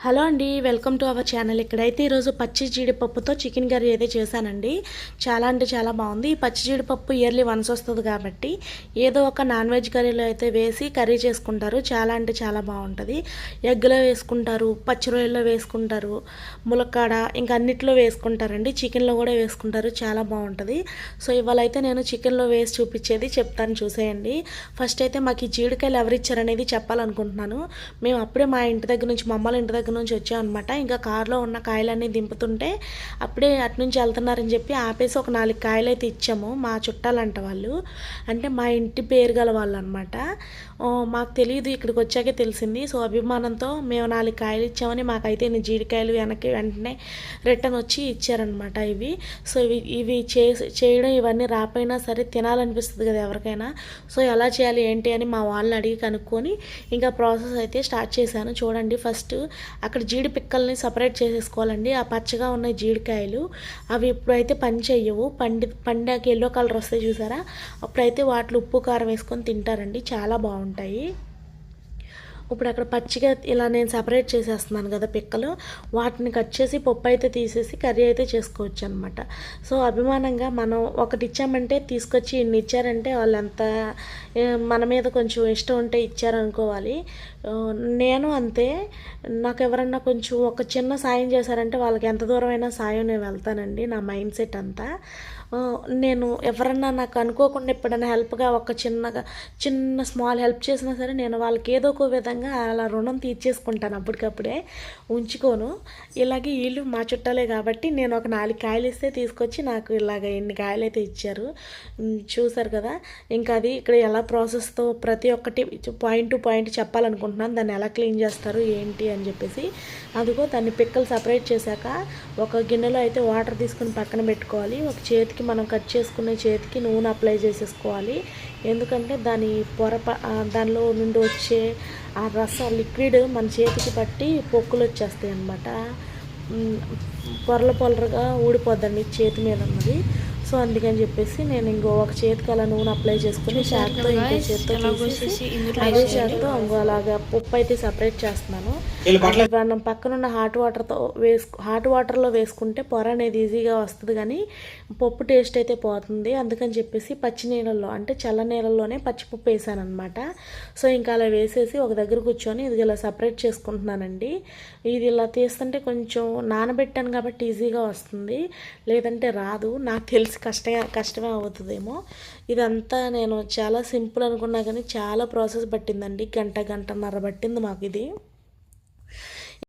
Hello అండి, welcome to our channel. ఇక్కడైతే ఈరోజు పచ్చి జీడిపప్పుతో చికెన్ కర్రీ అయితే చేశానండి. చాలా అంటే చాలా బాగుంది. ఈ పచ్చి జీడిపప్పు ఇయర్లీ వన్స్ వస్తుంది కాబట్టి ఏదో ఒక నాన్ వెజ్ కర్రీలో అయితే వేసి కర్రీ చేసుకుంటారు. చాలా అంటే చాలా బాగుంటుంది. ఎగ్లో వేసుకుంటారు, పచ్చి రొయ్యల్లో వేసుకుంటారు, ములక్కాడ ఇంకా అన్నిట్లో వేసుకుంటారండి. చికెన్లో కూడా వేసుకుంటారు. చాలా బాగుంటుంది. సో ఇవాళ అయితే నేను చికెన్లో వేసి చూపించేది చెప్తాను, చూసేయండి. ఫస్ట్ అయితే మాకు ఈ జీడికాయలు ఎవరిచ్చారనేది చెప్పాలనుకుంటున్నాను. మేము అప్పుడే మా ఇంటి దగ్గర నుంచి, మా అమ్మల ఇంటి దగ్గర నుంచి వచ్చామన్నమాట. ఇంకా కారులో ఉన్న కాయలన్నీ దింపుతుంటే అప్పుడే అటు నుంచి వెళ్తున్నారని చెప్పి ఆపేసి ఒక 4 కాయలు అయితే ఇచ్చాము. మా చుట్టాలంట వాళ్ళు, అంటే మా ఇంటి పేరు గల వాళ్ళు అనమాట. మాకు తెలియదు, ఇక్కడికి వచ్చాకే తెలిసింది. సో అభిమానంతో మేము 4 కాయలు ఇచ్చామని మాకైతే ఇన్ని జీడికాయలు వెంటనే రిటర్న్ వచ్చి ఇచ్చారనమాట ఇవి. సో ఇవి చేయడం ఇవన్నీ రాపోయినా సరే తినాలనిపిస్తుంది కదా ఎవరికైనా. సో ఎలా చేయాలి ఏంటి అని మా వాళ్ళని అడిగి కనుక్కొని ఇంకా ప్రాసెస్ అయితే స్టార్ట్ చేశాను. చూడండి, ఫస్ట్ అక్కడ జీడి పిక్కల్ని సపరేట్ చేసేసుకోవాలండి. ఆ పచ్చగా ఉన్న జీడికాయలు అవి ఇప్పుడైతే పని చెయ్యవు. పండాక ఎల్లో కలర్ వస్తాయి చూసారా, అప్పుడైతే వాటిలో ఉప్పు కారం వేసుకొని తింటారండి. చాలా బాగుంటాయి. ఇప్పుడు అక్కడ పచ్చిగా ఇలా నేను సపరేట్ చేసేస్తున్నాను కదా పిక్కలు, వాటిని కట్ చేసి పప్పు అయితే తీసేసి కర్రీ అయితే చేసుకోవచ్చు అనమాట. సో అభిమానంగా మనం ఒకటి ఇచ్చామంటే తీసుకొచ్చి ఇన్ని ఇచ్చారంటే వాళ్ళు ఎంత మన మీద కొంచెం ఇష్టం ఉంటే ఇచ్చారనుకోవాలి. నేను అంతే, నాకు ఎవరన్నా కొంచెం ఒక చిన్న సాయం చేశారంటే వాళ్ళకి ఎంత దూరమైనా సాయం నేను వెళ్తానండి. నా మైండ్ సెట్ అంతా. నేను ఎవరన్నా నాకు అనుకోకుండా ఎప్పుడైనా హెల్ప్గా ఒక చిన్న స్మాల్ హెల్ప్ చేసినా సరే నేను వాళ్ళకి ఏదో ఒక విధంగా అలా రుణం తీర్చేసుకుంటాను, అప్పటికప్పుడే ఉంచుకోను. ఇలాగే వీళ్ళు మా చుట్టాలే కాబట్టి నేను ఒక 4 కాయలు ఇస్తే తీసుకొచ్చి నాకు ఇలాగ ఎన్ని కాయలు అయితే ఇచ్చారు. చూసారు కదా. ఇంకా అది ఇక్కడ ఎలా ప్రాసెస్తో ప్రతి ఒక్కటి పాయింట్ టు పాయింట్ చెప్పాలనుకుంటున్నాను. దాన్ని ఎలా క్లీన్ చేస్తారు ఏంటి అని చెప్పేసి. అదిగో దాన్ని పిక్కలు సపరేట్ చేశాక ఒక గిన్నెలో అయితే వాటర్ తీసుకుని పక్కన పెట్టుకోవాలి. ఒక చేతికి మనం కట్ చేసుకునే చేతికి నూనె అప్లై చేసేసుకోవాలి. ఎందుకంటే దానిలో నుండి వచ్చే ఆ రసం లిక్విడ్ మన చేతికి పట్టి పొక్కులు వచ్చేస్తాయి అన్నమాట. పొరలుగా ఊడిపోద్దండి చేతి మీద ఉన్నది. సో అందుకని చెప్పేసి నేను ఇంకో ఒక చేతికి అలా నూనె అప్లై చేసుకుని షార్ట్తో ఇంకో చేతితో తీసేసి అదే షార్ట్తో ఇంకో అలాగా పప్పు అయితే సపరేట్ చేస్తున్నాను. మనం పక్కనున్న హాట్ వాటర్లో వేసుకుంటే పొర అనేది ఈజీగా వస్తుంది, కానీ పప్పు టేస్ట్ అయితే పోతుంది. అందుకని చెప్పేసి పచ్చి నీళ్ళల్లో అంటే చల్ల నీళ్ళల్లోనే పచ్చిపప్పు వేసాను అనమాట. సో ఇంకా అలా వేసేసి ఒక దగ్గర కూర్చొని ఇది ఇలా సపరేట్ చేసుకుంటున్నానండి. ఇది ఇలా తీస్తుంటే కొంచెం నానబెట్టాను కాబట్టి ఈజీగా వస్తుంది, లేదంటే రాదు. నాకు తెలిసి కష్టమే అవుతుందేమో. ఇదంతా నేను చాలా సింపుల్ అనుకున్నా కానీ చాలా ప్రాసెస్ పట్టిందండి. గంటన్నర పట్టింది మాకు ఇది.